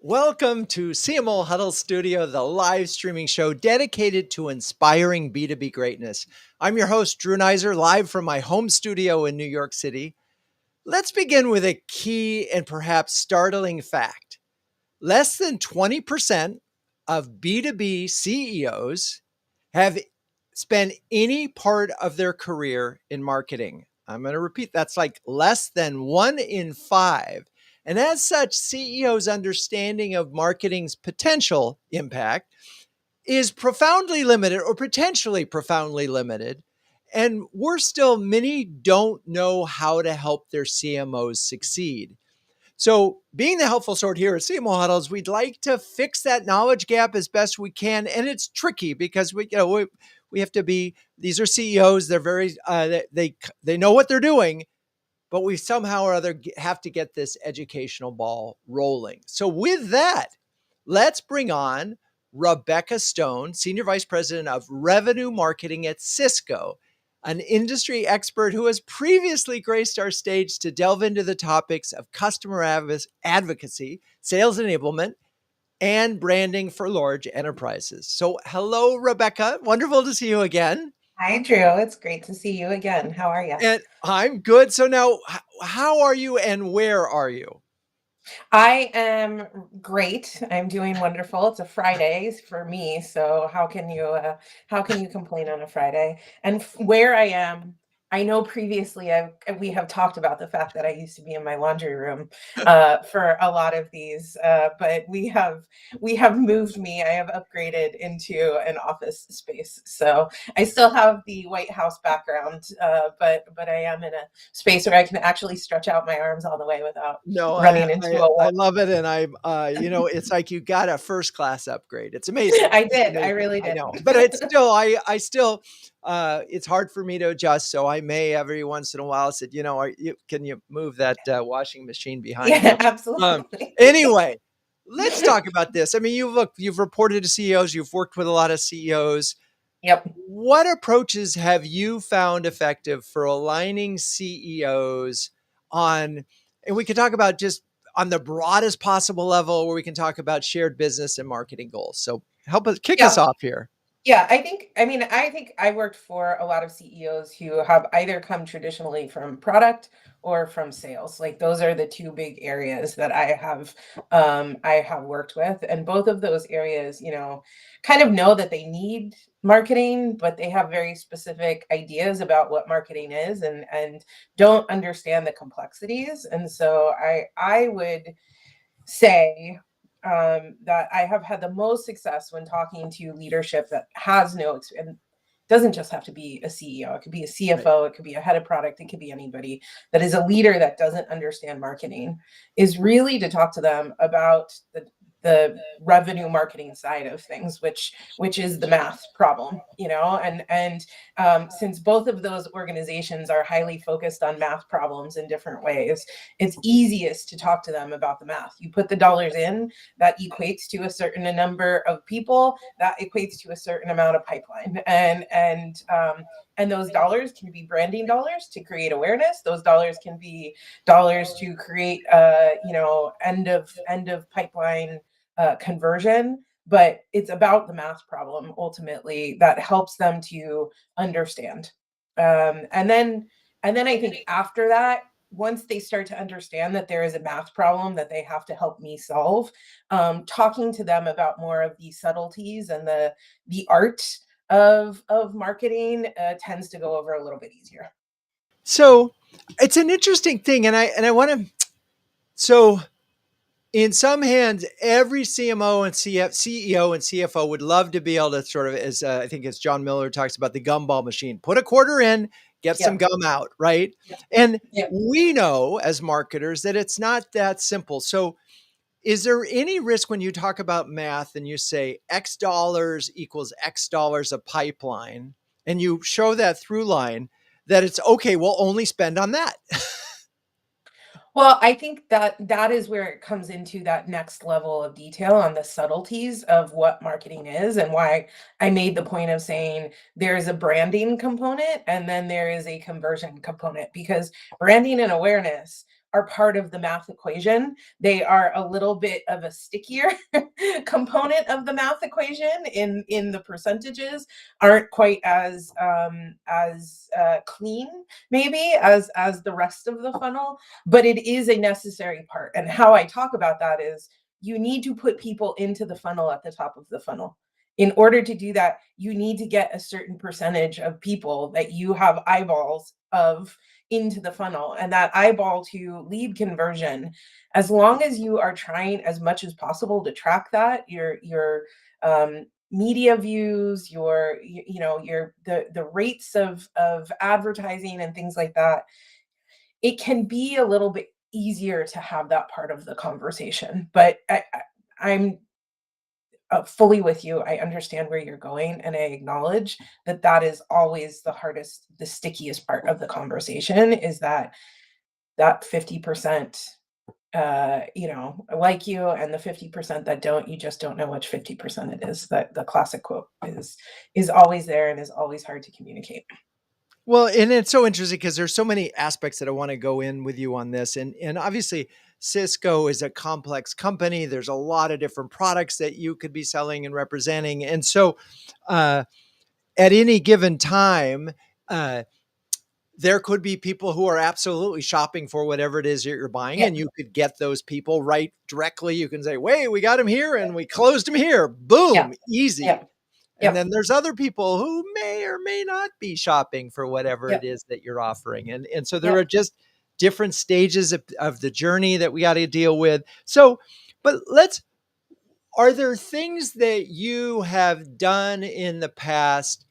Welcome to CMO Huddles Studio, the live streaming show dedicated to inspiring B2B greatness. I'm your host, Drew Neiser, live from my home studio in New York City. Let's begin with a key and perhaps startling fact. Less than 20% of B2B CEOs have spent any part of their career in marketing. I'm going to repeat, that's like less than 1 in 5. And as such, CEOs' understanding of marketing's potential impact is profoundly limited or potentially profoundly limited. And worse still, many don't know how to help their CMOs succeed. So, being the helpful sort here at CMO Huddles, we'd like to fix that knowledge gap as best we can, and it's tricky because we have to be. These are CEOs; they're very they know what they're doing, but we somehow or other have to get this educational ball rolling. So, with that, let's bring on Rebecca Stone, Senior Vice President of Revenue Marketing at Cisco, an industry expert who has previously graced our stage to delve into the topics of customer advocacy, sales enablement, and branding for large enterprises. So, hello, Rebecca. Wonderful to see you again. Hi, Drew. It's great to see you again. How are you? And I'm good. So, now, how are you and where are you? I am great. I'm doing wonderful. It's a Friday for me, so how can you complain on a Friday? And where I am, I know previously we have talked about the fact that I used to be in my laundry room for a lot of these, but we have moved me. I have upgraded into an office space, so I still have the White House background, but I am in a space where I can actually stretch out my arms all the way without No, running into a I wall. love it, and it's like you got a first class upgrade. It's amazing. I It's did. I amazing. really I did. know, but it's still, I still, it's hard for me to adjust. So I may every once in a while said, can you move that washing machine behind you? Yeah, Um, absolutely. anyway, let's talk about this. I mean, you've reported to CEOs, you've worked with a lot of CEOs. Yep. What approaches have you found effective for aligning CEOs on, and we can talk about just on the broadest possible level where we can talk about shared business and marketing goals. So help us kick us Yeah. off here. Yeah, I think I worked for a lot of CEOs who have either come traditionally from product or from sales. Like those are the two big areas that I have worked with. And both of those areas, kind of know that they need marketing, but they have very specific ideas about what marketing is and don't understand the complexities. And so I would say that I have had the most success when talking to leadership that has no experience. Doesn't just have to be a CEO. It could be a Right. CFO. It could be a head of product. It could be anybody that is a leader that doesn't understand marketing. Is really to talk to them about the revenue marketing side of things, which is the math problem, and since both of those organizations are highly focused on math problems in different ways, it's easiest to talk to them about the math. You put the dollars in, that equates to a certain number of people, that equates to a certain amount of pipeline, and those dollars can be branding dollars to create awareness. Those dollars can be dollars to create end of pipeline conversion. But it's about the math problem ultimately that helps them to understand. And then I think after that, once they start to understand that there is a math problem that they have to help me solve, talking to them about more of the subtleties and the art of marketing tends to go over a little bit easier. So it's an interesting thing. And I want to, so in some hands, every CMO and CEO and CFO would love to be able to sort of, as I think as John Miller talks about the gumball machine, put a quarter in, get some Yep. gum out, right? And Yep. we know as marketers that it's not that simple. So is there any risk when you talk about math and you say X dollars equals X dollars of pipeline and you show that through line that it's okay, we'll only spend on that? Well, I think that is where it comes into that next level of detail on the subtleties of what marketing is, and why I made the point of saying there is a branding component and then there is a conversion component, because branding and awareness are part of the math equation. They are a little bit of a stickier component of the math equation in the percentages, aren't quite as clean maybe as the rest of the funnel, but it is a necessary part. And how I talk about that is you need to put people into the funnel at the top of the funnel. In order to do that, you need to get a certain percentage of people that you have eyeballs of into the funnel, and that eyeball to lead conversion, as long as you are trying as much as possible to track that, your media views, your the rates of advertising and things like that, it can be a little bit easier to have that part of the conversation. But I'm fully with you. I understand where you're going, and I acknowledge that that is always the hardest, the stickiest part of the conversation, is that 50% like you, and the 50% that don't, you just don't know which 50% it is. That the classic quote is always there and is always hard to communicate. Well, and it's so interesting because there's so many aspects that I want to go in with you on this. And obviously Cisco is a complex company. There's a lot of different products that you could be selling and representing. And so uh, at any given time, uh, there could be people who are absolutely shopping for whatever it is that you're buying, Yeah, and you could get those people right directly. You can say, "Wait, we got him here and we closed him here." yeah, Boom, yeah, easy. And yeah, then there's other people who may or may not be shopping for whatever yeah, it is that you're offering. And so there yeah, are just different stages of the journey that we got to deal with. So, but are there things that you have done in the past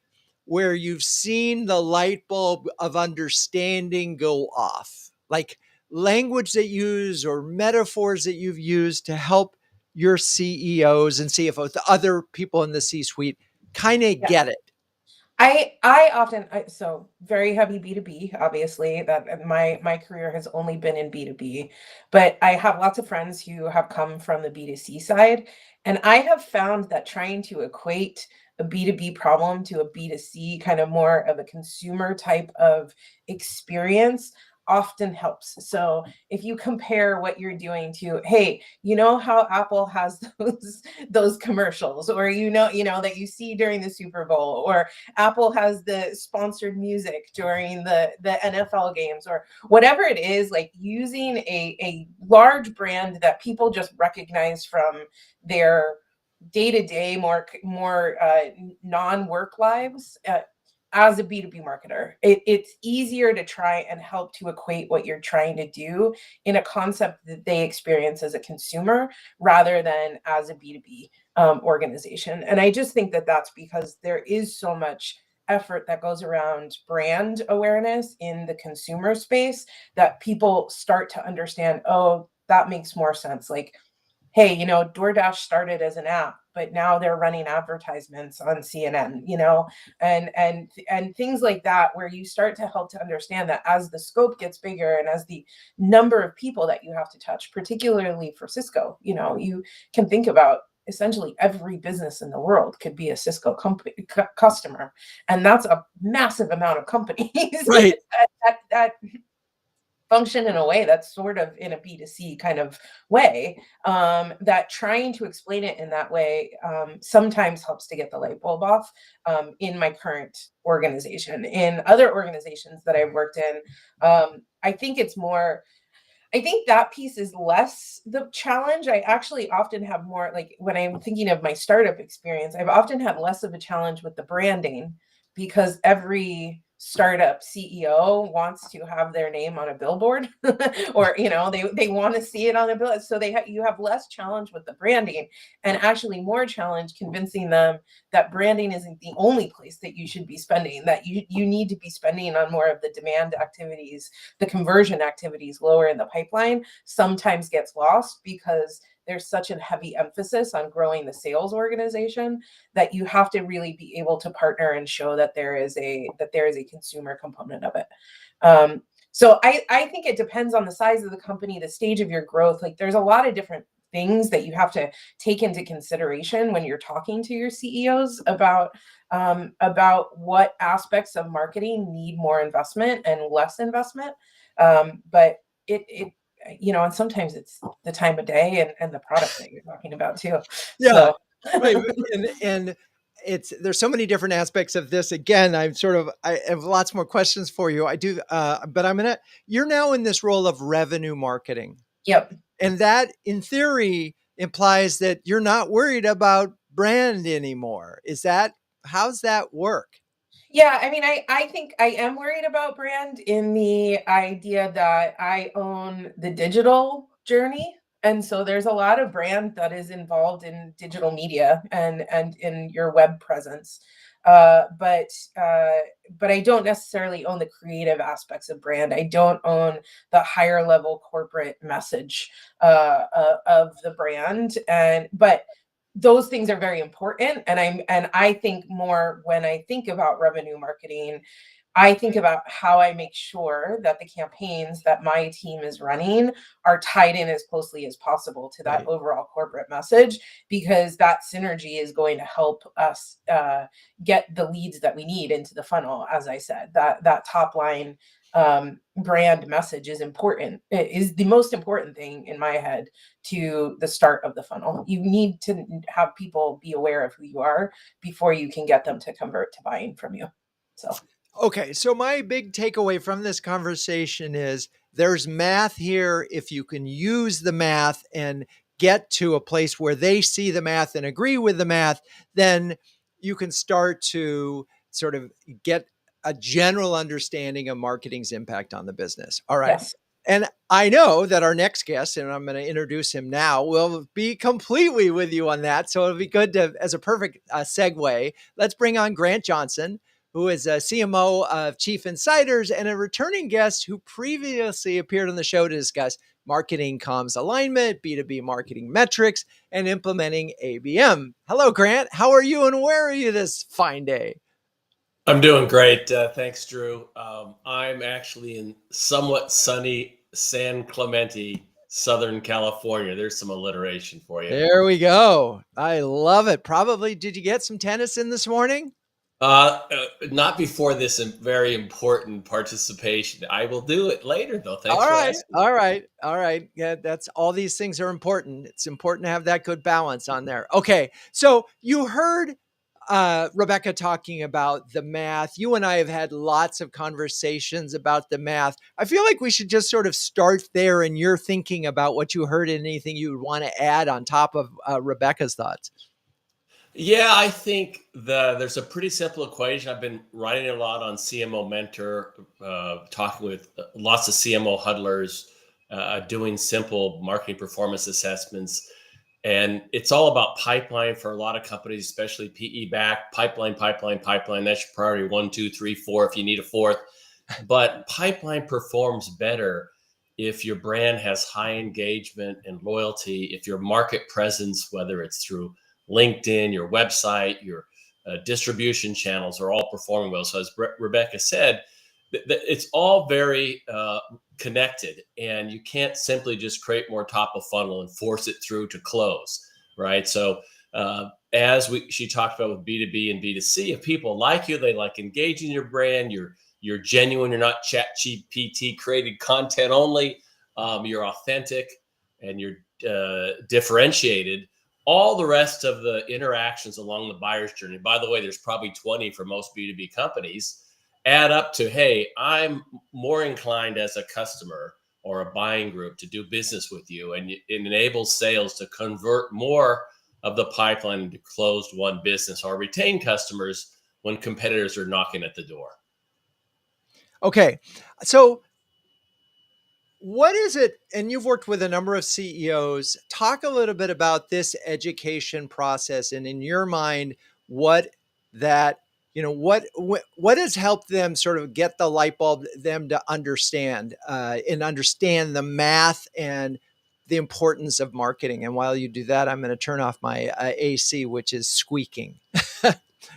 where you've seen the light bulb of understanding go off? Like language that you use or metaphors that you've used to help your CEOs and CFOs, the other people in the C suite, kind of yeah. get it? I often so very heavy B2B, obviously, that my career has only been in B2B, but I have lots of friends who have come from the B2C side, and I have found that trying to equate a B2B problem to a B2C, kind of more of a consumer type of experience, often helps. So if you compare what you're doing to, hey, you know how Apple has those commercials, or that you see during the Super Bowl, or Apple has the sponsored music during the NFL games, or whatever it is, like using a large brand that people just recognize from their day-to-day, more non-work lives, as a B2B marketer. It's easier to try and help to equate what you're trying to do in a concept that they experience as a consumer, rather than as a B2B organization. And I just think that that's because there is so much effort that goes around brand awareness in the consumer space, that people start to understand, oh, that makes more sense. Like, hey, DoorDash started as an app, but now they're running advertisements on CNN, and things like that, where you start to help to understand that as the scope gets bigger, and as the number of people that you have to touch, particularly for Cisco, you can think about essentially every business in the world could be a Cisco company customer, and that's a massive amount of companies Right. that function in a way that's sort of in a B2C kind of way, that trying to explain it in that way sometimes helps to get the light bulb off, in my current organization. In other organizations that I've worked in, I think it's more, I think that piece is less the challenge. I actually often have more, like when I'm thinking of my startup experience, I've often had less of a challenge with the branding, because every startup CEO wants to have their name on a billboard, or they want to see it on a bill. So you have less challenge with the branding, and actually more challenge convincing them that branding isn't the only place that you should be spending, that you need to be spending on more of the demand activities, the conversion activities lower in the pipeline. Sometimes gets lost because there's such a heavy emphasis on growing the sales organization, that you have to really be able to partner and show that there is a consumer component of it. So I think it depends on the size of the company, the stage of your growth. Like, there's a lot of different things that you have to take into consideration when you're talking to your CEOs about what aspects of marketing need more investment and less investment. But and sometimes it's the time of day and the product that you're talking about too. Yeah, So right. And there's so many different aspects of this. Again, I have lots more questions for you. I do, but you're now in this role of revenue marketing. yep. And that in theory implies that you're not worried about brand anymore. How's that work? Yeah, I mean, I think I am worried about brand in the idea that I own the digital journey. And so there's a lot of brand that is involved in digital media and in your web presence. Uh, but uh, but I don't necessarily own the creative aspects of brand. I don't own the higher level corporate message of the brand. But those things are very important, and I think more when I think about revenue marketing, I think about how I make sure that the campaigns that my team is running are tied in as closely as possible to that Right. overall corporate message, because that synergy is going to help us get the leads that we need into the funnel. As I said, that top line brand message is important. It is the most important thing in my head to the start of the funnel. You need to have people be aware of who you are before you can get them to convert to buying from you. So. Okay, so my big takeaway from this conversation is there's math here. If you can use the math and get to a place where they see the math and agree with the math, then you can start to sort of get a general understanding of marketing's impact on the business. All right. Yes. And I know that our next guest, and I'm going to introduce him now, will be completely with you on that. So it'll be good to, as a perfect segue, let's bring on Grant Johnson, who is a CMO of Chief Insiders and a returning guest who previously appeared on the show to discuss marketing comms alignment, B2B marketing metrics, and implementing ABM. Hello, Grant. How are you and where are you this fine day? I'm doing great. Thanks, Drew. I'm actually in somewhat sunny San Clemente, Southern California. There's some alliteration for you. There we go. I love it. Probably, did you get some tennis in this morning? Not before this very important participation. I will do it later, though. Thanks All for right. asking. All right. All right. Yeah, that's all these things are important. It's important to have that good balance on there. Okay. So you heard Rebecca talking about the math. You and I have had lots of conversations about the math. I feel like we should just sort of start there in your thinking about what you heard and anything you would want to add on top of Rebecca's thoughts. Yeah, I think there's a pretty simple equation. I've been writing a lot on CMO Mentor, talking with lots of CMO huddlers, doing simple marketing performance assessments. And it's all about pipeline for a lot of companies, especially PE back, pipeline, pipeline, pipeline. That's your priority 1, 2, 3, 4, if you need a fourth. But pipeline performs better if your brand has high engagement and loyalty, if your market presence, whether it's through LinkedIn, your website, your distribution channels are all performing well. So as Rebecca said, it's all very connected, and you can't simply just create more top of funnel and force it through to close, right? So as she talked about with B2B and B2C, if people like you, they like engaging your brand, you're genuine, you're not chat GPT created content only, you're authentic and you're differentiated. All the rest of the interactions along the buyer's journey, by the way, there's probably 20 for most B2B companies, add up to, hey, I'm more inclined as a customer or a buying group to do business with you. And it enables sales to convert more of the pipeline into closed won business or retain customers when competitors are knocking at the door. Okay. So what is it? And you've worked with a number of CEOs. Talk a little bit about this education process, and in your mind, what that what has helped them sort of get the light bulb, them to understand and understand the math and the importance of marketing. And while you do that, I'm going to turn off my AC, which is squeaking.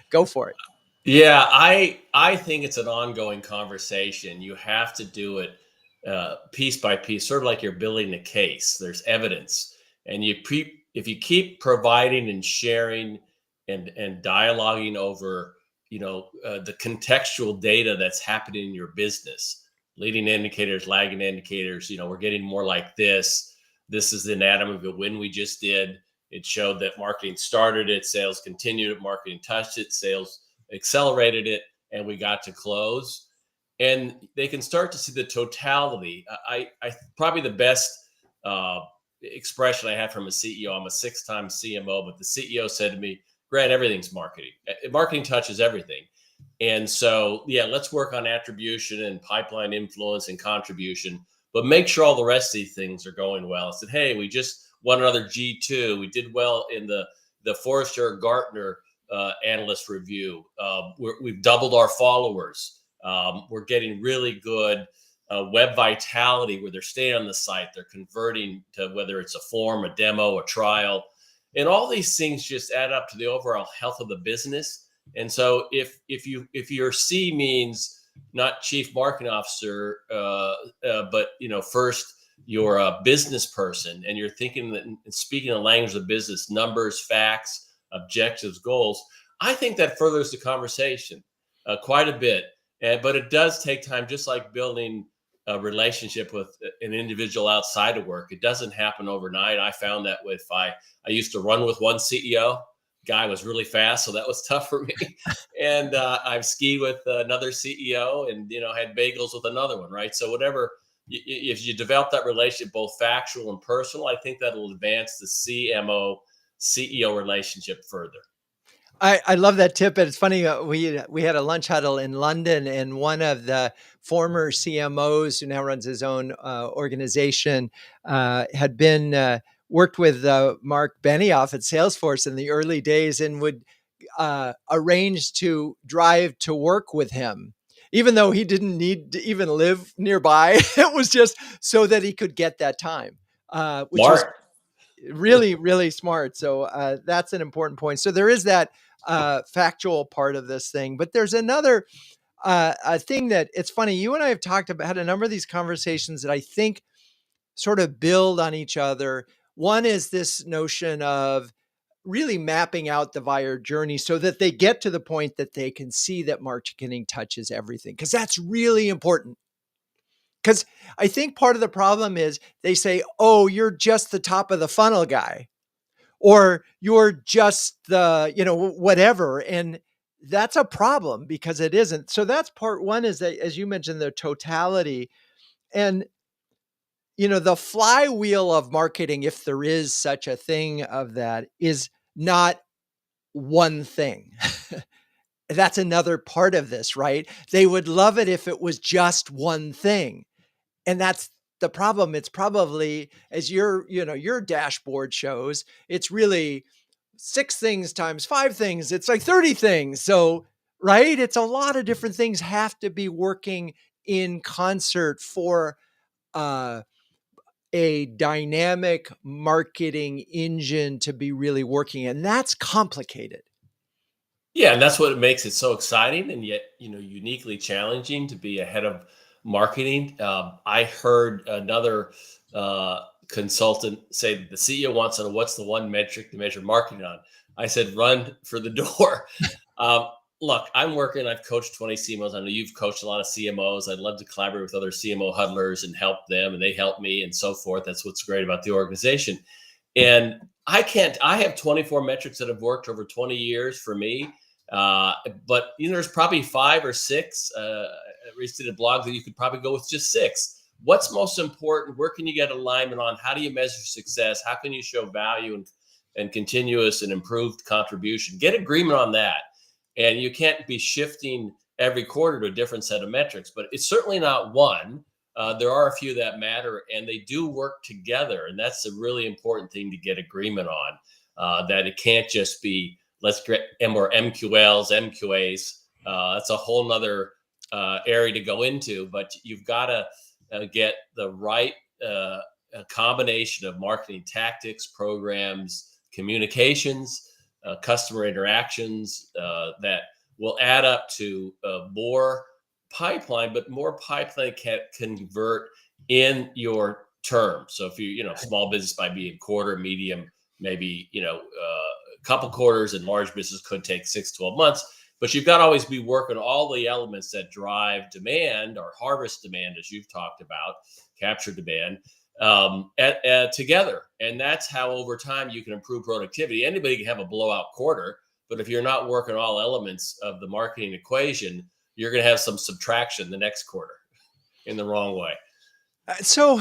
Go for it. Yeah, I think it's an ongoing conversation. You have to do it piece by piece, sort of like you're building a case. There's evidence, and if you keep providing and sharing and dialoguing over, the contextual data that's happening in your business, leading indicators, lagging indicators. We're getting more like this. This is the anatomy of a win we just did. It showed that marketing started it, sales continued it, marketing touched it, sales accelerated it, and we got to close. And they can start to see the totality. I probably the best expression I had from a CEO. I'm a 6-time CMO, but the CEO said to me, "Grant, everything's marketing. Marketing touches everything." And so, yeah, let's work on attribution and pipeline influence and contribution, but make sure all the rest of these things are going well. I said, "Hey, we just won another G2. We did well in the Forrester Gartner analyst review. We've doubled our followers. We're getting really good web vitality where they're staying on the site. They're converting to whether it's a form, a demo, a trial. And all these things just add up to the overall health of the business. And so if your C means not chief marketing officer, but first you're a business person and you're thinking that and speaking the language of business, numbers, facts, objectives, goals, I think that furthers the conversation quite a bit. But it does take time, just like building a relationship with an individual outside of work. It doesn't happen overnight. I found that with I used to run with one CEO. Guy was really fast, so that was tough for me. And I've skied with another CEO, and had bagels with another one, right? So whatever, if you develop that relationship, both factual and personal, I think that'll advance the CMO CEO relationship further. I love that tip. And it's funny, we had a lunch huddle in London, and one of the former CMOs who now runs his own organization had been worked with Mark Benioff at Salesforce in the early days, and would arrange to drive to work with him, even though he didn't need to even live nearby. It was just so that he could get that time, which was really, really smart. So that's an important point. So there is that factual part of this thing, but there's another thing that it's funny. You and I have had a number of these conversations that I think sort of build on each other. One is this notion of really mapping out the buyer journey so that they get to the point that they can see that marketing touches everything, because that's really important. Because I think part of the problem is they say, "Oh, you're just the top of the funnel guy," or "You're just the, whatever." And that's a problem because it isn't. So that's part one, is that, as you mentioned, the totality. And, the flywheel of marketing, if there is such a thing of that, is not one thing. That's another part of this, right? They would love it if it was just one thing. And that's the problem. It's probably, as your dashboard shows, it's really 6 things times 5 things. It's like 30 things. So, right? It's a lot of different things have to be working in concert for a dynamic marketing engine to be really working. And that's complicated. Yeah, and that's what makes it so exciting and yet, uniquely challenging to be ahead of marketing. I heard another consultant say that the CEO wants to know what's the one metric to measure marketing on. I said, run for the door. Look, I've coached 20 CMOs. I know you've coached a lot of CMOs. I'd love to collaborate with other CMO huddlers and help them, and they help me and so forth. That's what's great about the organization. And I have 24 metrics that have worked over 20 years for me. But there's probably 5 or 6. I recently did a blog that you could probably go with just 6. What's most important? Where can you get alignment on? How do you measure success? How can you show value and continuous and improved contribution? Get agreement on that. And you can't be shifting every quarter to a different set of metrics, but it's certainly not one. There are a few that matter, and they do work together. And that's a really important thing to get agreement on, that it can't just be, let's get more MQLs, MQAs. That's a whole nother area to go into, but you've got to get the right combination of marketing tactics, programs, communications, customer interactions that will add up to more pipeline, but more pipeline can convert in your term. So if small business might be a quarter, medium, maybe, a couple quarters, and large business could take 6, 12 months. But you've got to always be working all the elements that drive demand or harvest demand, as you've talked about, capture demand together. And that's how over time you can improve productivity. Anybody can have a blowout quarter, but if you're not working all elements of the marketing equation, you're going to have some subtraction the next quarter in the wrong way. So,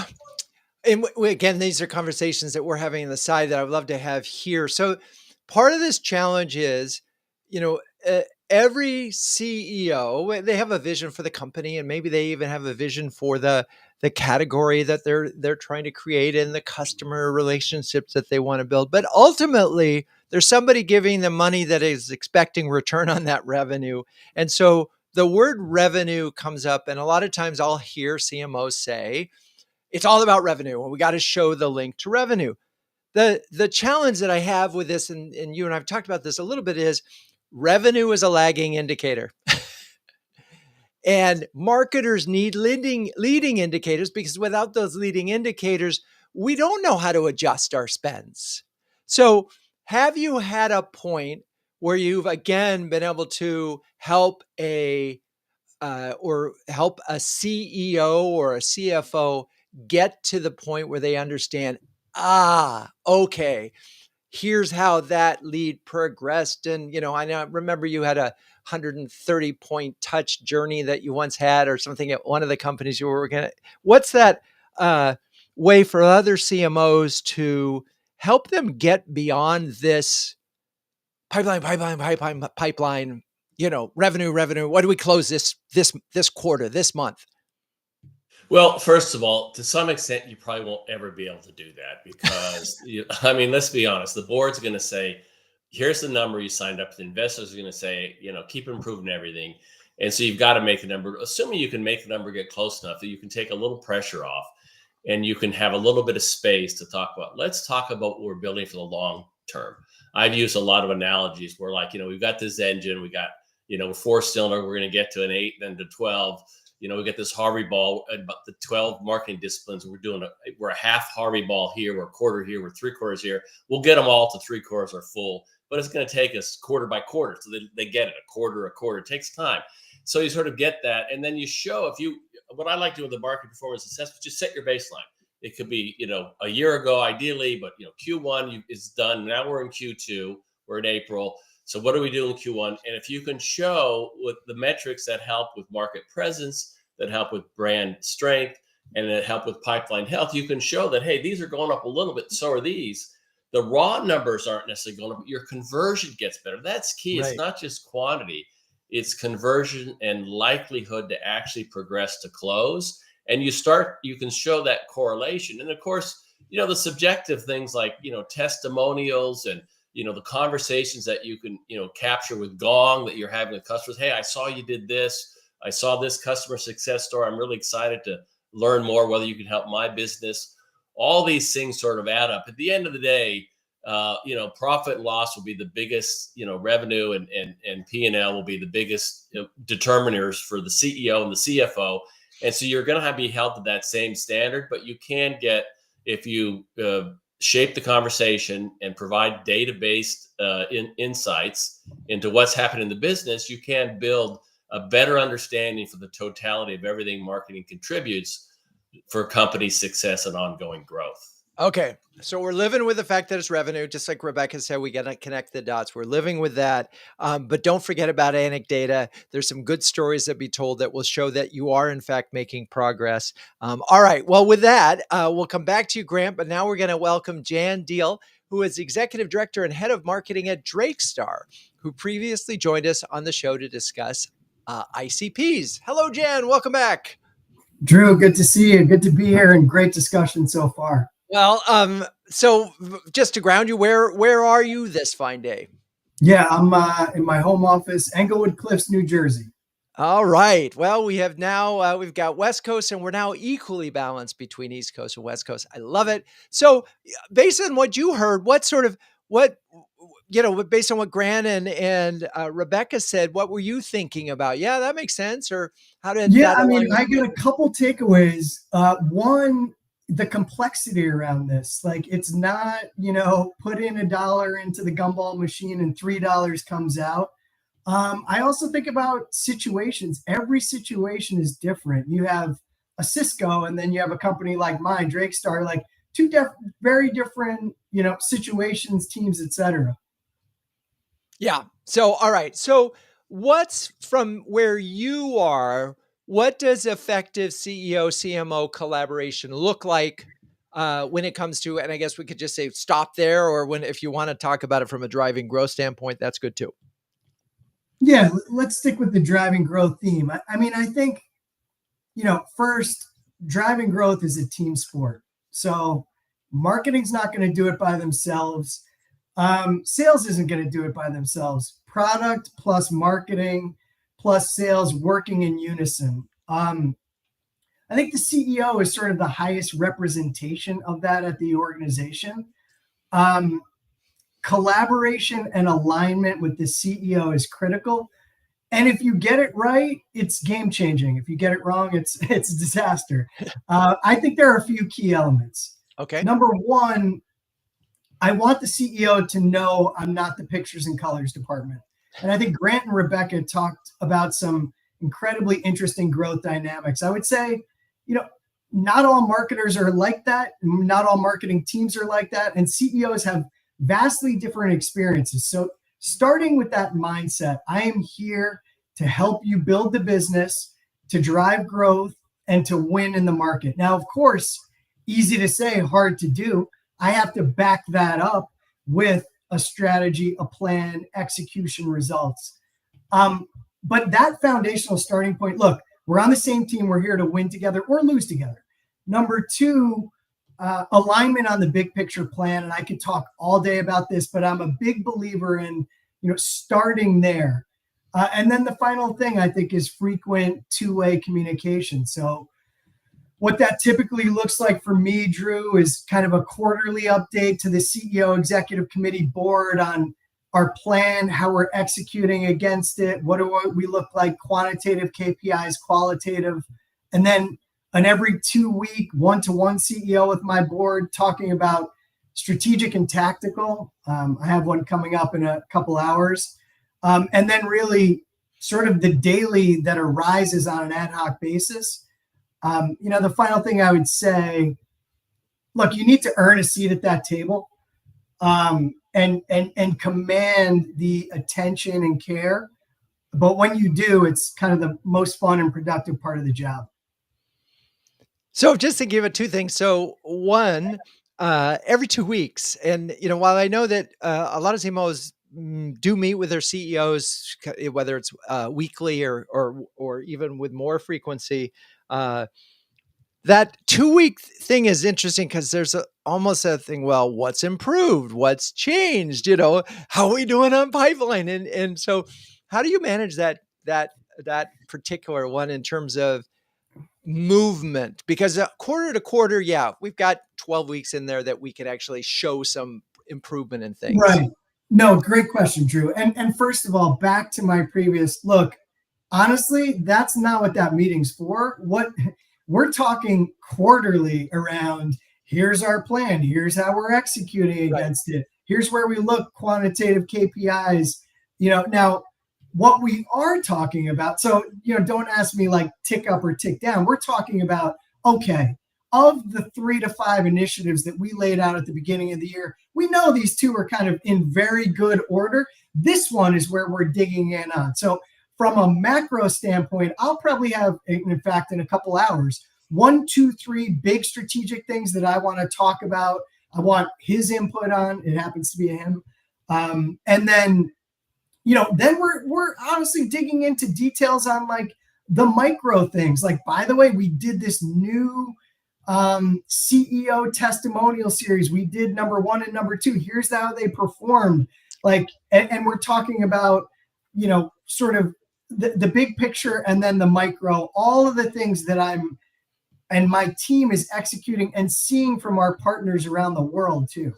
and again, these are conversations that we're having on the side that I would love to have here. So part of this challenge is, every CEO, they have a vision for the company, and maybe they even have a vision for the category that they're trying to create and the customer relationships that they want to build. But ultimately, there's somebody giving them money that is expecting return on that revenue. And so the word revenue comes up, and a lot of times I'll hear CMOs say, it's all about revenue, and we got to show the link to revenue. The challenge that I have with this, and you and I've talked about this a little bit, is revenue is a lagging indicator. And marketers need leading indicators, because without those leading indicators, we don't know how to adjust our spends. So have you had a point where you've, again, been able to help a CEO or a CFO get to the point where they understand, okay, here's how that lead progressed. And, I remember you had a 130 point touch journey that you once had, or something, at one of the companies you were working at. What's that way for other CMOs to help them get beyond this pipeline, revenue? What do we close this quarter, this month? Well, first of all, to some extent, you probably won't ever be able to do that, because, let's be honest, the board's going to say, here's the number you signed up. The investors are going to say, keep improving everything. And so you've got to make the number, assuming you can make the number get close enough that you can take a little pressure off and you can have a little bit of space to talk about. Let's talk about what we're building for the long term. I've used a lot of analogies where, like, we've got this engine, we got, 4-cylinder, we're going to get to an 8, then to 12. We get this Harvey ball, about the 12 marketing disciplines. We're a half Harvey ball here, we're a quarter here, we're 3/4 here. We'll get them all to 3/4 or full, but it's going to take us quarter by quarter. So they get it, a quarter. It takes time. So you sort of get that. And then you show, what I like doing with the market performance assessment, just set your baseline. It could be, a year ago, ideally, but, Q1 is done. Now we're in Q2, we're in April. So what do we do in Q1? And if you can show with the metrics that help with market presence, that help with brand strength, and that help with pipeline health, you can show that, hey, these are going up a little bit. So are these. The raw numbers aren't necessarily going up, but your conversion gets better. That's key. Right. It's not just quantity. It's conversion and likelihood to actually progress to close. And you can show that correlation. And of course, the subjective things like, testimonials and, the conversations that you can, capture with Gong that you're having with customers. Hey, I saw you did this. I saw this customer success story. I'm really excited to learn more, whether you can help my business. All these things sort of add up. At the end of the day, profit and loss will be the biggest, revenue and P&L will be the biggest determiners for the CEO and the CFO. And so you're going to be held to that same standard, but you can get, if you shape the conversation and provide data-based insights into what's happening in the business, you can build a better understanding for the totality of everything marketing contributes for company success and ongoing growth. Okay. So we're living with the fact that it's revenue, just like Rebecca said, we got to connect the dots. We're living with that. But don't forget about anecdata. There's some good stories that be told that will show that you are in fact making progress. All right. Well, with that, we'll come back to you, Grant, but now we're going to welcome Jan Deahl, who is Executive Director and Head of Marketing at Drakestar, who previously joined us on the show to discuss ICPs. Hello, Jan. Welcome back. Drew, good to see you. Good to be here, and great discussion so far. Well, so just to ground you, where are you this fine day? Yeah, I'm in my home office, Englewood Cliffs, New Jersey. All right. Well, we have now, we've got West Coast, and we're now equally balanced between East Coast and West Coast. I love it. So based on what you heard, based on what Grant and Rebecca said, what were you thinking about? Yeah, that makes sense. Or how did that align? I got a couple takeaways. One, the complexity around this, like, it's not, put in $1 into the gumball machine and $3 comes out. I also think about situations. Every situation is different. You have a Cisco, and then you have a company like mine, Drakestar, like very different, situations, teams, etc. Yeah. So, all right. So, what's from where you are? What does effective CEO CMO collaboration look like when it comes to? And I guess we could just say stop there, or when if you want to talk about it from a driving growth standpoint, that's good too. Yeah, let's stick with the driving growth theme. I mean, I think, first, driving growth is a team sport. So marketing's not going to do it by themselves. Sales isn't going to do it by themselves. Product plus marketing plus sales working in unison. I think the CEO is sort of the highest representation of that at the organization. Um, Collaboration and alignment with the CEO is critical. And if you get it right, it's game changing. If you get it wrong, it's a disaster. I think there are a few key elements. Okay. Number one, I want the CEO to know I'm not the pictures and colors department. And I think Grant and Rebecca talked about some incredibly interesting growth dynamics. I would say, not all marketers are like that. Not all marketing teams are like that. And CEOs have vastly different experiences. So starting with that mindset, I am here to help you build the business, to drive growth, and to win in the market. Now, of course, easy to say, hard to do. I have to back that up with a strategy, a plan, execution, results. But that foundational starting point, look, we're on the same team. We're here to win together or lose together. Number two, alignment on the big picture plan. And I could talk all day about this, but I'm a big believer in, starting there. And then the final thing I think is frequent two-way communication. So what that typically looks like for me, Drew, is kind of a quarterly update to the CEO executive committee board on our plan, how we're executing against it, what do we look like, quantitative KPIs, qualitative, and then an every 2-week one-to-one CEO with my board talking about strategic and tactical. I have one coming up in a couple hours. And then really sort of the daily that arises on an ad hoc basis. The final thing I would say, look, you need to earn a seat at that table. And command the attention and care. But when you do, it's kind of the most fun and productive part of the job. So just to give it two things. So one, every 2 weeks, and while I know that a lot of CMOs do meet with their CEOs, whether it's weekly or even with more frequency, that 2 week thing is interesting because there's almost a thing. Well, what's improved? What's changed? How are we doing on pipeline? And so, how do you manage that particular one in terms of movement? Because quarter to quarter, yeah, we've got 12 weeks in there that we could actually show some improvement in things. Right. No, great question, Drew. And first of all, back to my previous look. Honestly, that's not what that meeting's for. What we're talking quarterly around, here's our plan, here's how we're executing against it, here's where we look, quantitative KPIs. Now what we are talking about, so don't ask me like tick up or tick down. We're talking about, okay, of the 3 to 5 initiatives that we laid out at the beginning of the year, we know these two are kind of in very good order. This one is where we're digging in on. So from a macro standpoint, I'll probably have, in fact, in a couple hours, 1, 2, 3 big strategic things that I want to talk about. I want his input on. It happens to be him. And then, then we're honestly digging into details on like the micro things. Like, by the way, we did this new CEO testimonial series. We did number 1 and number 2. Here's how they performed. Like, and we're talking about, sort of the big picture and then the micro, all of the things that I'm and my team is executing and seeing from our partners around the world too.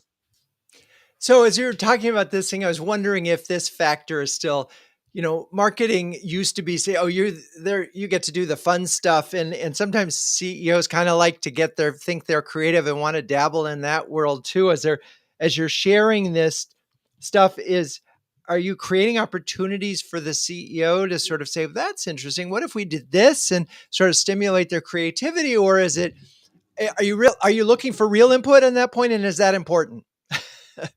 So as you're talking about this thing, I was wondering if this factor is still, marketing used to be say, oh, you're there, you get to do the fun stuff. And sometimes CEOs kind of like to think they're creative and want to dabble in that world too. As you're sharing this stuff, are you creating opportunities for the CEO to sort of say, that's interesting, what if we did this, and sort of stimulate their creativity? Or is it, are you looking for real input at that point, and is that important?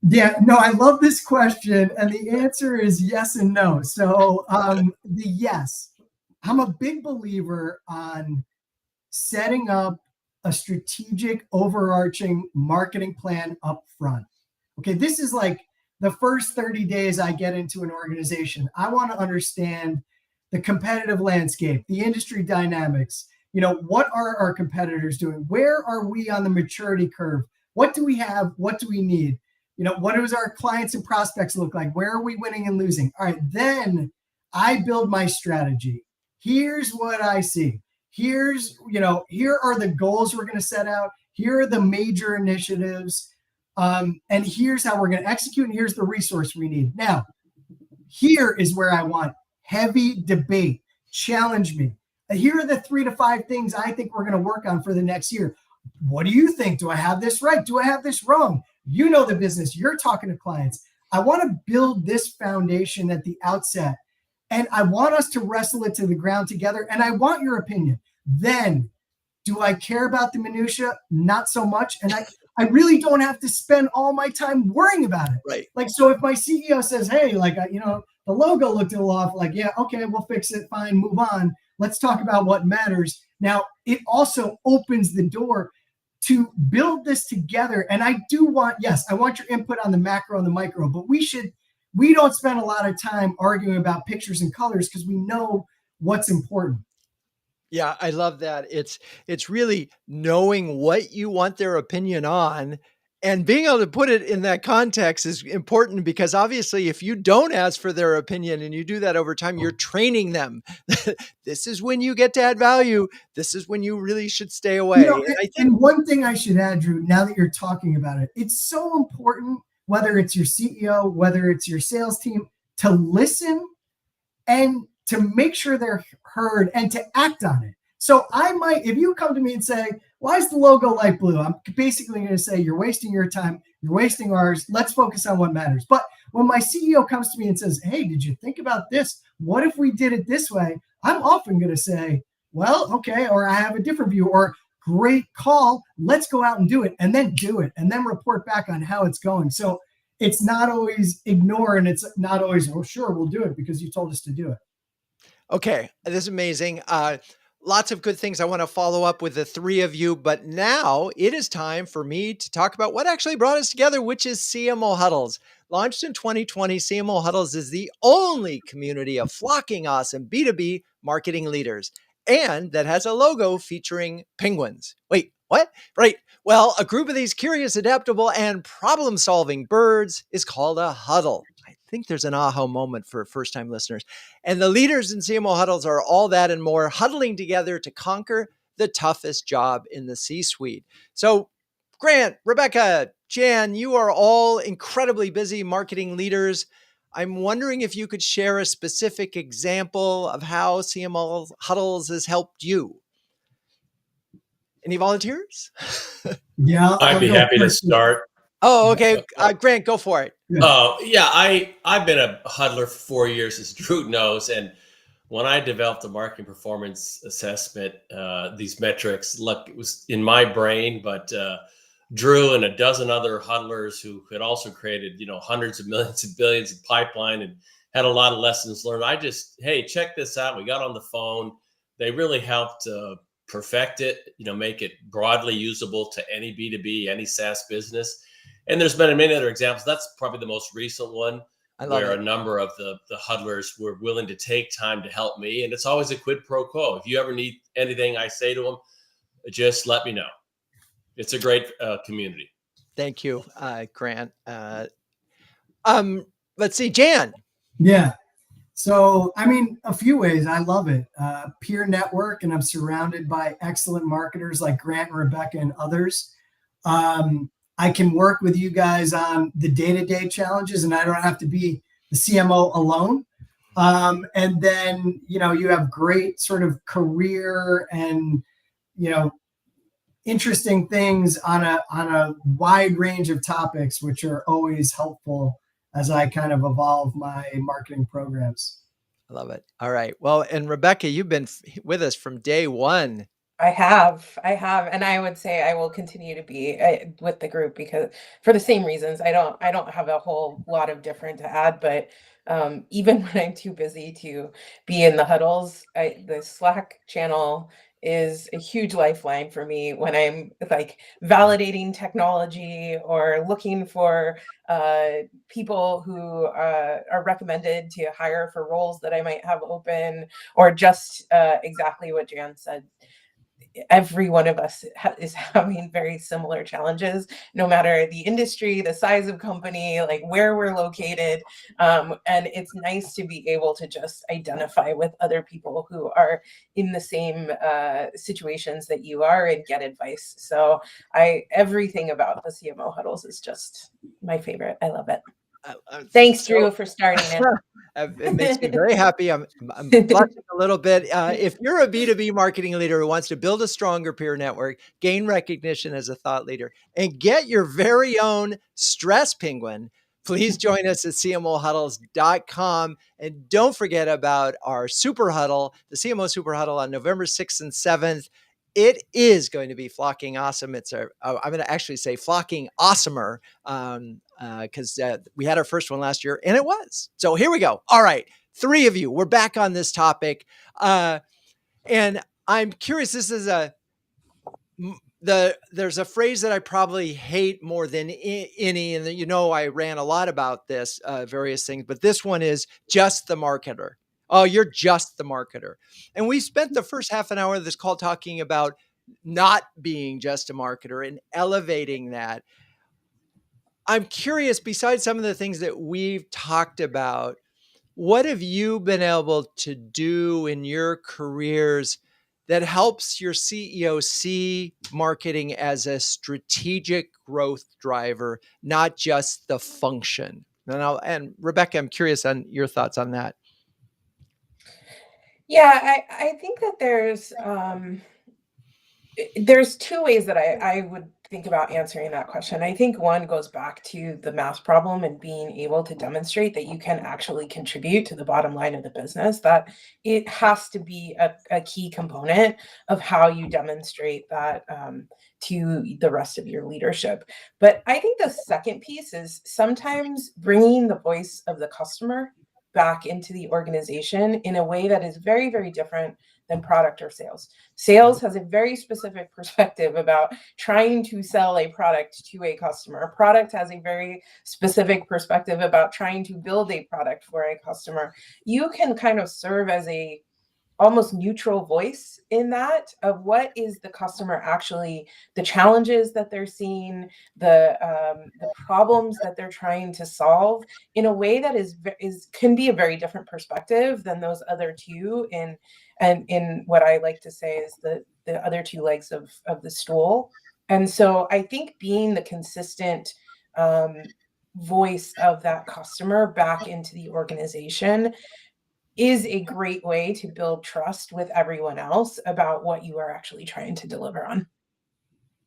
Yeah, no, I love this question, and the answer is yes and no. So the yes, I'm a big believer on setting up a strategic overarching marketing plan up front. Okay, this is like the first 30 days I get into an organization. I want to understand the competitive landscape, the industry dynamics. What are our competitors doing? Where are we on the maturity curve? What do we have? What do we need? What does our clients and prospects look like? Where are we winning and losing? All right, then I build my strategy. Here's what I see. Here are the goals we're going to set out. Here are the major initiatives. And here's how we're going to execute. And here's the resource we need. Now, here is where I want heavy debate. Challenge me. Here are the 3 to 5 things I think we're going to work on for the next year. What do you think? Do I have this right? Do I have this wrong? You know the business. You're talking to clients. I want to build this foundation at the outset. And I want us to wrestle it to the ground together. And I want your opinion. Then, do I care about the minutia? Not so much. And I really don't have to spend all my time worrying about it. Right. Like, so if my CEO says, hey, the logo looked a little off, like, yeah, okay, we'll fix it. Fine, move on. Let's talk about what matters. Now, it also opens the door to build this together. And I want your input on the macro and the micro, but we don't spend a lot of time arguing about pictures and colors because we know what's important. Yeah, I love that. It's really knowing what you want their opinion on, and being able to put it in that context is important, because obviously if you don't ask for their opinion and you do that over time, you're training them. This is when you get to add value. This is when you really should stay away. And one thing I should add, Drew, now that you're talking about it, it's so important, whether it's your CEO, whether it's your sales team, to listen and to make sure they're heard and to act on it. So if you come to me and say, why is the logo light blue? I'm basically going to say, you're wasting your time. You're wasting ours. Let's focus on what matters. But when my CEO comes to me and says, hey, did you think about this? What if we did it this way? I'm often going to say, well, okay, or I have a different view, or great call. Let's go out and do it, and then report back on how it's going. So it's not always ignore, and it's not always, oh, sure, we'll do it because you told us to do it. Okay, this is amazing. Lots of good things I want to follow up with the three of you, but now it is time for me to talk about what actually brought us together, which is CMO Huddles. Launched in 2020, CMO Huddles is the only community of flocking awesome B2B marketing leaders, and that has a logo featuring penguins. Wait, what? Right. Well, a group of these curious, adaptable, and problem-solving birds is called a huddle. I think there's an aha moment for first-time listeners. And the leaders in CMO Huddles are all that and more, huddling together to conquer the toughest job in the C-suite. So, Grant, Rebecca, Jan, you are all incredibly busy marketing leaders. I'm wondering if you could share a specific example of how CMO Huddles has helped you. Any volunteers? Yeah, I'd be happy to start. Oh, okay. Grant, go for it. Oh, yeah. I've been a huddler for 4 years, as Drew knows. And when I developed the marketing performance assessment, these metrics, look, it was in my brain, but Drew and a dozen other huddlers who had also created, hundreds of millions and billions of pipeline and had a lot of lessons learned. Hey, check this out. We got on the phone. They really helped perfect it, make it broadly usable to any B2B, any SaaS business. And there's been many other examples. That's probably the most recent one, where a number of the huddlers were willing to take time to help me. And it's always a quid pro quo. If you ever need anything I say to them, just let me know. It's a great community. Thank you, Grant. Let's see, Jan. Yeah. So, a few ways. I love it. Peer network, and I'm surrounded by excellent marketers like Grant and Rebecca and others. I can work with you guys on the day-to-day challenges, and I don't have to be the CMO alone. And then, you have great sort of career and, interesting things on a wide range of topics, which are always helpful as I kind of evolve my marketing programs. I love it. All right. Well, and Rebecca, you've been with us from day one. I have, and I would say I will continue to be with the group because for the same reasons. I don't have a whole lot of different to add, but even when I'm too busy to be in the huddles, the Slack channel is a huge lifeline for me when I'm like validating technology or looking for people who are recommended to hire for roles that I might have open, or just exactly what Jan said. Every one of us is having very similar challenges, no matter the industry, the size of company, like where we're located. And it's nice to be able to just identify with other people who are in the same situations that you are and get advice. So everything about the CMO huddles is just my favorite. I love it. Thanks, Drew, for starting it. It makes me very happy. I'm blushing a little bit. If you're a B2B marketing leader who wants to build a stronger peer network, gain recognition as a thought leader, and get your very own stress penguin, please join us at cmohuddles.com. And don't forget about our Super Huddle, the CMO Super Huddle on November 6th and 7th. It is going to be flocking awesome. I'm going to actually say flocking awesomer, because we had our first one last year and it was. So here we go. All right. 3 of you, we're back on this topic. And I'm curious, there's a phrase that I probably hate more than any, and I ran a lot about this, various things, but this one is just the marketer. Oh, you're just the marketer. And we spent the first half an hour of this call talking about not being just a marketer and elevating that. I'm curious, besides some of the things that we've talked about, what have you been able to do in your careers that helps your CEO see marketing as a strategic growth driver, not just the function? And Rebecca, I'm curious on your thoughts on that. Yeah, I think that there's 2 ways that I would think about answering that question. I think one goes back to the math problem and being able to demonstrate that you can actually contribute to the bottom line of the business, that it has to be a key component of how you demonstrate that to the rest of your leadership. But I think the second piece is sometimes bringing the voice of the customer back into the organization in a way that is very, very different than product or sales. Sales has a very specific perspective about trying to sell a product to a customer. A product has a very specific perspective about trying to build a product for a customer. You can kind of serve as a almost neutral voice in that of what is the customer actually, the challenges that they're seeing, the problems that they're trying to solve in a way that can be a very different perspective than those other 2 in what I like to say is the other 2 legs of the stool. And so I think being the consistent voice of that customer back into the organization is a great way to build trust with everyone else about what you are actually trying to deliver on.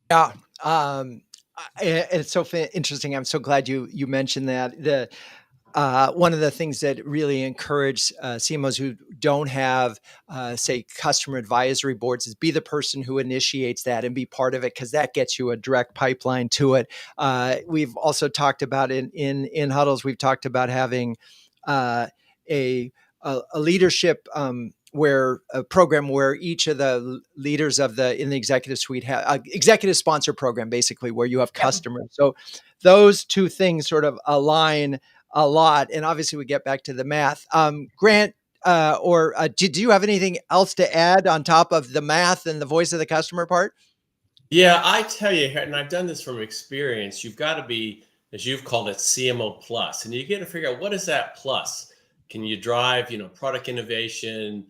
Yeah. It's so interesting. I'm so glad you mentioned that. One of the things that really encourage CMOs who don't have, say, customer advisory boards is be the person who initiates that and be part of it, because that gets you a direct pipeline to it. We've also talked about in Huddles, we've talked about having a leadership where a program where each of the leaders in the executive suite have executive sponsor program, basically, where you have customers. So those 2 things sort of align a lot. And obviously we get back to the math. Grant, do you have anything else to add on top of the math and the voice of the customer part? Yeah, I tell you, and I've done this from experience, you've got to be, as you've called it, CMO plus, and you got to figure out what is that plus. Can you drive, product innovation,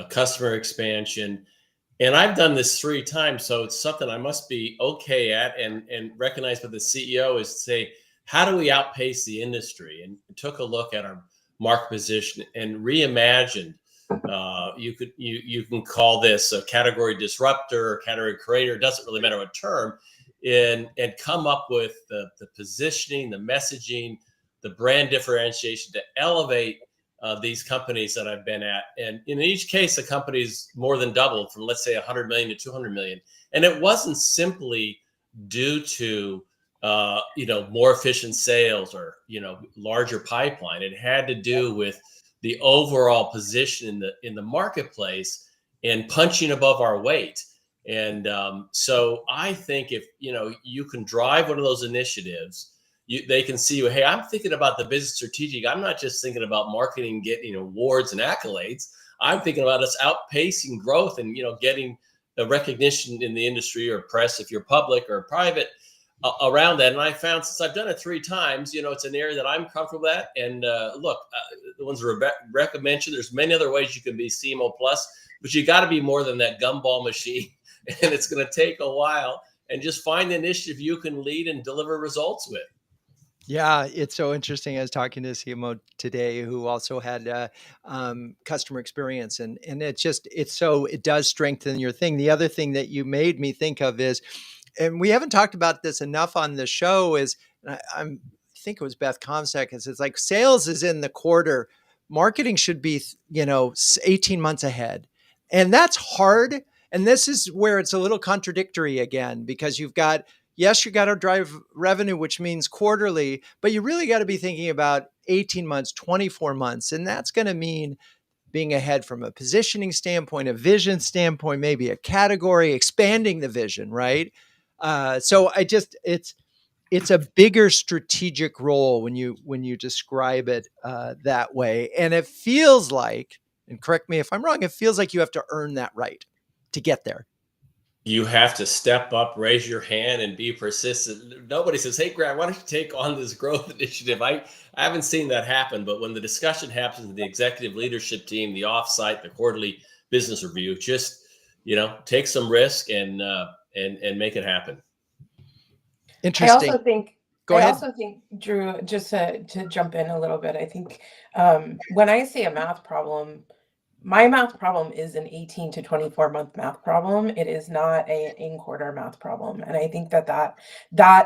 customer expansion? And I've done this 3 times, so it's something I must be okay at, and recognize with the CEO is to say, how do we outpace the industry? And took a look at our market position and reimagined. You can call this a category disruptor, category creator. It doesn't really matter what term, and come up with the positioning, the messaging, the brand differentiation to elevate these companies that I've been at. And in each case, the company's more than doubled from, let's say, 100 million to 200 million. And it wasn't simply due to, more efficient sales or, larger pipeline. It had to do with the overall position in the marketplace and punching above our weight. And so I think if, you can drive one of those initiatives, they can see you, hey, I'm thinking about the business strategic. I'm not just thinking about marketing, getting awards and accolades. I'm thinking about us outpacing growth and, getting the recognition in the industry or press, if you're public or private, around that. And I found, since I've done it 3 times, it's an area that I'm comfortable at. And look, the ones Rebecca mentioned, there's many other ways you can be CMO plus, but you got to be more than that gumball machine. And it's going to take a while. And just find the initiative you can lead and deliver results with. Yeah, it's so interesting. I was talking to a CMO today who also had customer experience, and it does strengthen your thing. The other thing that you made me think of is, and we haven't talked about this enough on the show, is I think it was Beth Comstock. It's like sales is in the quarter, marketing should be 18 months ahead, and that's hard. And this is where it's a little contradictory again, because you got to drive revenue, which means quarterly, but you really got to be thinking about 18 months, 24 months. And that's going to mean being ahead from a positioning standpoint, a vision standpoint, maybe a category, expanding the vision, right? So it's a bigger strategic role when you describe it that way. And it feels like, and correct me if I'm wrong, it feels like you have to earn that right to get there. You have to step up, raise your hand, and be persistent. Nobody says, hey, Grant, why don't you take on this growth initiative? I haven't seen that happen, but when the discussion happens with the executive leadership team, the offsite, the quarterly business review, just, take some risk and make it happen. Interesting. I also think, Drew, just to jump in a little bit, I think when I say a math problem, my math problem is an 18 to 24 month math problem. It is not an in-quarter math problem. And I think that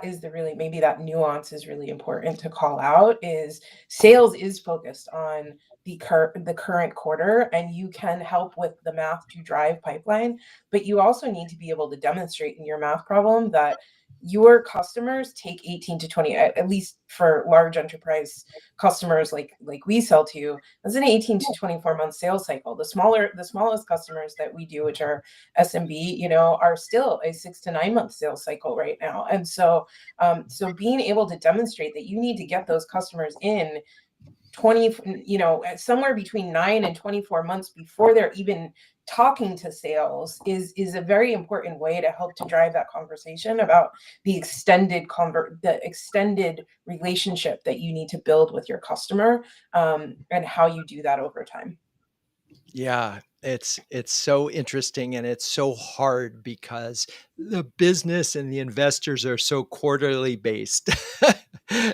is maybe that nuance is really important to call out. Is sales is focused on the current quarter, and you can help with the math to drive pipeline, but you also need to be able to demonstrate in your math problem that your customers take 18 to 20, at least for large enterprise customers like we sell to, that's an 18 to 24 month sales cycle. The smallest customers that we do, which are SMB, are still a 6 to 9 month sales cycle right now. And so being able to demonstrate that you need to get those customers in 20, somewhere between 9 and 24 months before they're even talking to sales is a very important way to help to drive that conversation about the extended relationship that you need to build with your customer, and how you do that over time. Yeah, it's so interesting, and it's so hard because the business and the investors are so quarterly based.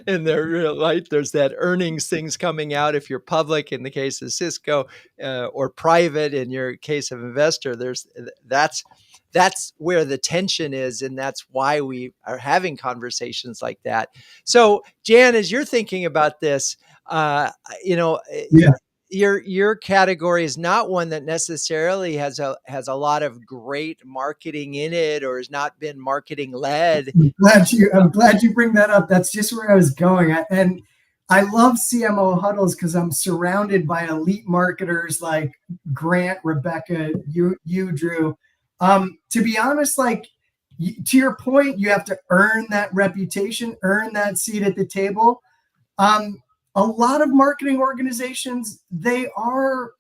And they're real, right? There's that earnings things coming out if you're public in the case of Cisco, or private in your case of investor. That's where the tension is, and that's why we are having conversations like that. So, Jan, as you're thinking about this, your category is not one that necessarily has a lot of great marketing in it, or has not been marketing led. I'm glad you bring that up. That's just where I was going. And I love CMO Huddles because I'm surrounded by elite marketers like Grant, Rebecca, you Drew. To be honest, to your point, you have to earn that reputation, earn that seat at the table. A lot of marketing organizations, they are,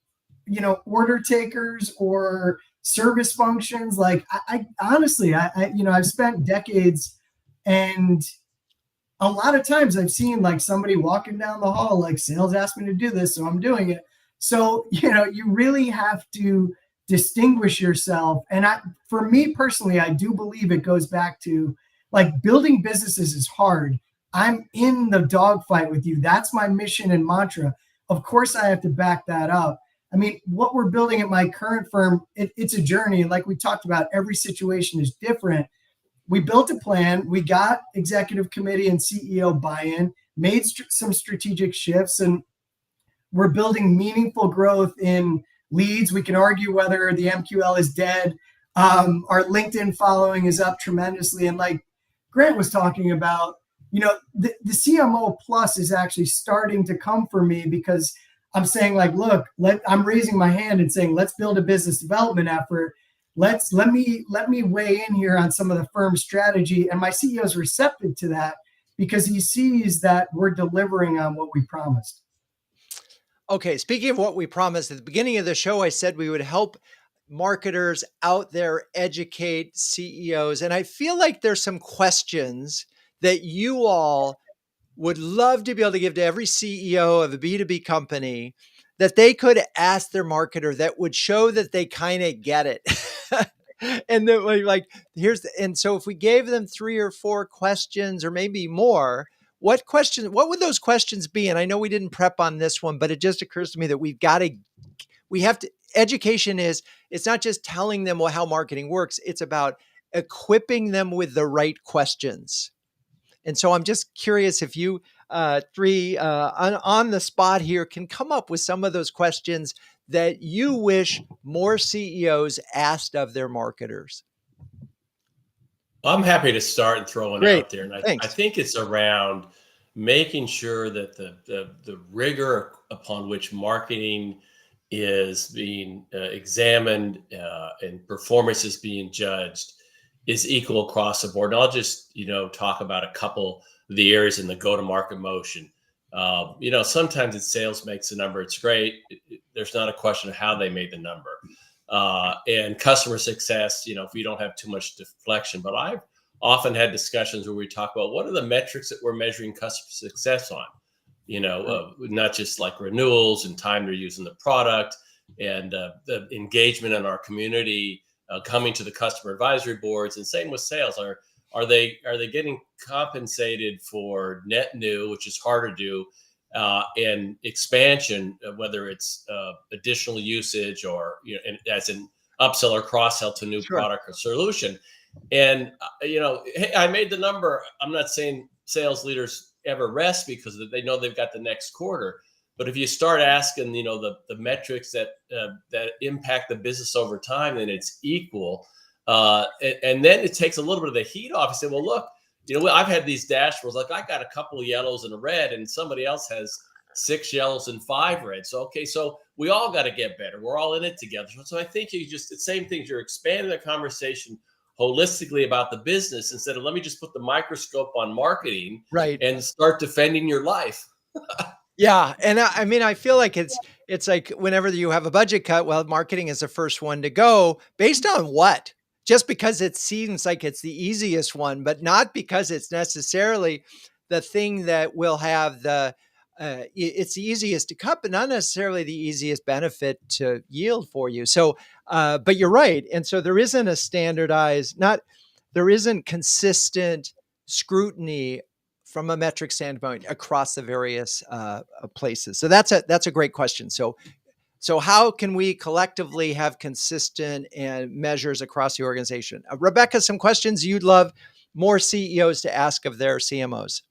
order takers or service functions. I honestly, I've spent decades, and a lot of times I've seen somebody walking down the hall, sales asked me to do this, so I'm doing it. So, you really have to distinguish yourself. And for me personally, I do believe it goes back to building businesses is hard. I'm in the dogfight with you. That's my mission and mantra. Of course, I have to back that up. I mean, what we're building at my current firm, it's a journey. And like we talked about, every situation is different. We built a plan. We got executive committee and CEO buy-in. made some strategic shifts, and we're building meaningful growth in leads. We can argue whether the MQL is dead. Our LinkedIn following is up tremendously. And like Grant was talking about, the CMO plus is actually starting to come for me, because I'm saying like, look, I'm raising my hand and saying, let's build a business development effort. Let me weigh in here on some of the firm strategy. And my CEO is receptive to that because he sees that we're delivering on what we promised. Okay, speaking of what we promised at the beginning of the show, I said we would help marketers out there educate CEOs. And I feel like there's some questions that you all would love to be able to give to every CEO of a B2B company that they could ask their marketer that would show that they kind of get it. And that like, and so if we gave them 3 or 4 questions or maybe more, what would those questions be? And I know we didn't prep on this one, but it just occurs to me that education it's not just telling them how marketing works. It's about equipping them with the right questions. And so I'm just curious if you 3 on the spot here can come up with some of those questions that you wish more CEOs asked of their marketers. I'm happy to start and throw one out there. And I think it's around making sure that the rigor upon which marketing is being examined and performance is being judged is equal across the board. And I'll just, talk about a couple of the areas in the go-to-market motion. Sometimes it's sales makes the number. It's great. There's not a question of how they made the number. And customer success, if we don't have too much deflection, but I've often had discussions where we talk about what are the metrics that we're measuring customer success on, not just like renewals and time they're using the product and the engagement in our community, coming to the customer advisory boards, and same with sales. Are they getting compensated for net new, which is hard to do, and expansion, whether it's additional usage or as an upsell or cross sell to new product or solution. And hey, I made the number. I'm not saying sales leaders ever rest because they know they've got the next quarter. But if you start asking, the metrics that impact the business over time, then it's equal. And then it takes a little bit of the heat off. You say, well, look, I've had these dashboards. Like I got a couple of yellows and a red, and somebody else has 6 yellows and 5 reds. So, okay, so we all got to get better. We're all in it together. So I think the same things. You're expanding the conversation holistically about the business instead of let me just put the microscope on marketing and start defending your life. Yeah. And I mean, I feel like it's like whenever you have a budget cut, well, marketing is the first one to go based on what? Just because it seems like it's the easiest one, but not because it's necessarily the thing that will have it's the easiest to cut, but not necessarily the easiest benefit to yield for you. So, but you're right. And so there isn't there isn't consistent scrutiny from a metric standpoint across the various places. So that's a great question. So how can we collectively have consistent measures across the organization? Rebecca, some questions you'd love more CEOs to ask of their CMOs.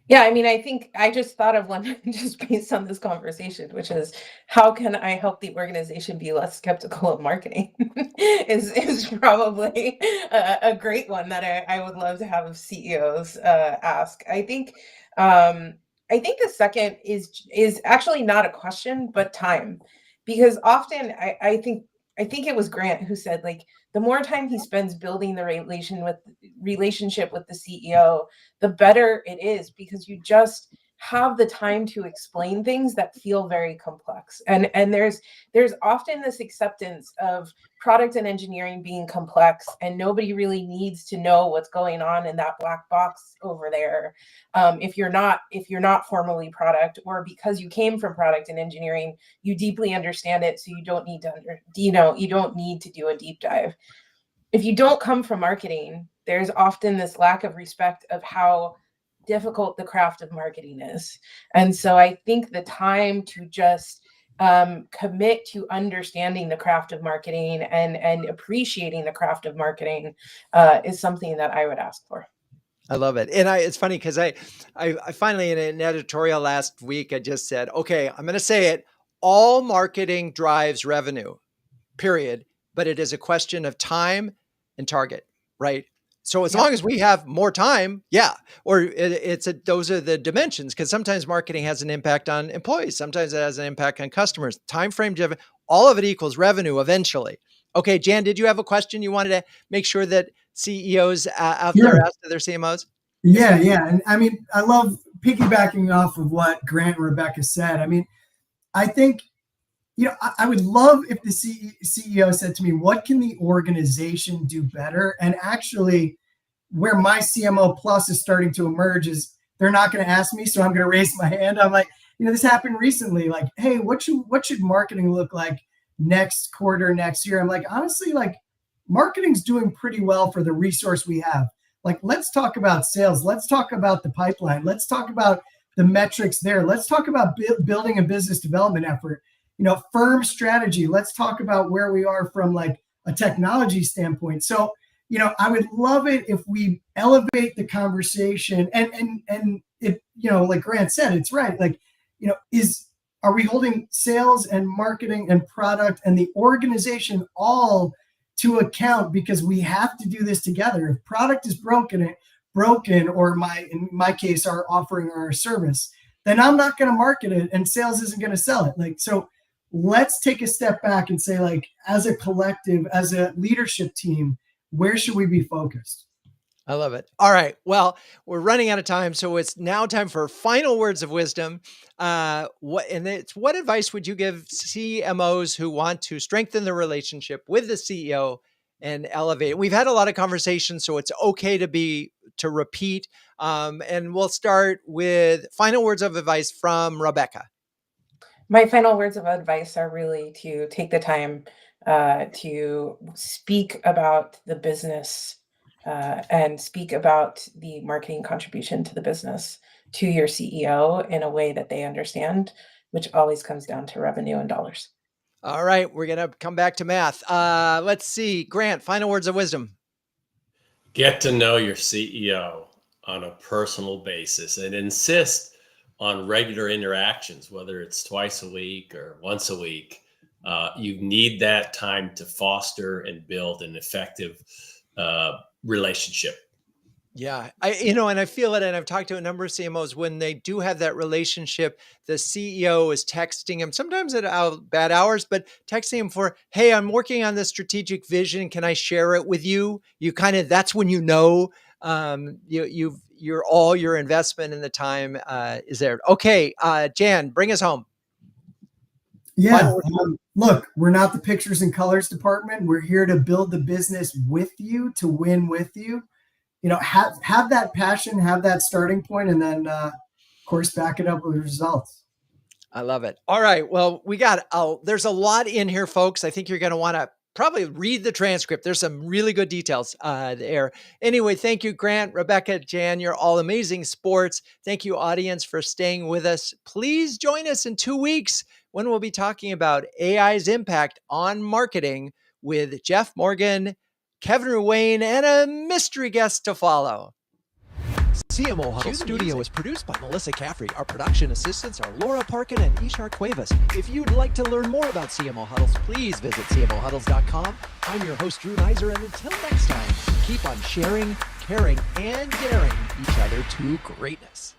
Yeah, I mean, I think I just thought of one just based on this conversation, which is how can I help the organization be less skeptical of marketing is probably a great one that I would love to have CEOs ask. I think the second is actually not a question, but time, because often I think it was Grant who said, like, the more time he spends building the relationship with the CEO, the better it is, because you just have the time to explain things that feel very complex. And there's often this acceptance of product and engineering being complex, and nobody really needs to know what's going on in that black box over there. If you're not formally product, or because you came from product and engineering, you deeply understand it, so you don't need to do a deep dive. If you don't come from marketing, there's often this lack of respect of how difficult the craft of marketing is. And so I think the time to just commit to understanding the craft of marketing and appreciating the craft of marketing is something that I would ask for. I love it. And it's funny because I finally in an editorial last week, I just said, okay, I'm going to say it. All marketing drives revenue, period. But it is a question of time and target, right? So as long as we have more time, yeah, or those are the dimensions, because sometimes marketing has an impact on employees. Sometimes it has an impact on customers. Time frame driven, all of it equals revenue eventually. Okay, Jan, did you have a question you wanted to make sure that CEOs out there asked to their CMOs? Yeah. And I mean, I love piggybacking off of what Grant and Rebecca said. I mean, I think, I would love if the CEO said to me, what can the organization do better? And actually, where my CMO plus is starting to emerge is they're not going to ask me, so I'm going to raise my hand. I'm like, this happened recently. Like, hey, what should marketing look like next quarter, next year? I'm like, honestly, like marketing's doing pretty well for the resource we have. Like, let's talk about sales. Let's talk about the pipeline. Let's talk about the metrics there. Let's talk about building a business development effort. Firm strategy. Let's talk about where we are from like a technology standpoint. So, I would love it if we elevate the conversation and if, like Grant said, it's right. Like, are we holding sales and marketing and product and the organization all to account, because we have to do this together. If product is broken, or in my case, our offering or our service, then I'm not going to market it and sales isn't going to sell it. Like, so let's take a step back and say, like, as a collective, as a leadership team, where should we be focused? I love it. All right. Well, we're running out of time, so it's now time for final words of wisdom. What advice would you give CMOs who want to strengthen the relationship with the CEO and elevate? We've had a lot of conversations, so it's okay to repeat. And we'll start with final words of advice from Rebecca. My final words of advice are really to take the time to speak about the business and speak about the marketing contribution to the business to your CEO in a way that they understand, which always comes down to revenue and dollars. All right. We're going to come back to math. Let's see. Grant, final words of wisdom. Get to know your CEO on a personal basis and insist on regular interactions, whether it's twice a week or once a week. You need that time to foster and build an effective relationship. Yeah. And I feel it. And I've talked to a number of CMOs when they do have that relationship, the CEO is texting him sometimes at bad hours, but texting him for, hey, I'm working on this strategic vision. Can I share it with you? That's when your investment in the time is there. Okay. Jan, bring us home. Yeah. Look, we're not the pictures and colors department. We're here to build the business with you, to win with you. Have that passion, have that starting point, and then, of course, back it up with results. I love it. All right. Well, there's a lot in here, folks. I think you're going to want to probably read the transcript. There's some really good details there. Anyway, thank you, Grant, Rebecca, Jan. You're all amazing sports. Thank you, audience, for staying with us. Please join us in 2 weeks when we'll be talking about AI's impact on marketing with Jeff Morgan, Kevin Ruane, and a mystery guest to follow. CMO Huddles Studio is produced by Melissa Caffrey. Our production assistants are Laura Parkin and Ishar Cuevas. If you'd like to learn more about CMO Huddles, please visit CMOHuddles.com. I'm your host, Drew Neiser, and until next time, keep on sharing, caring, and daring each other to greatness.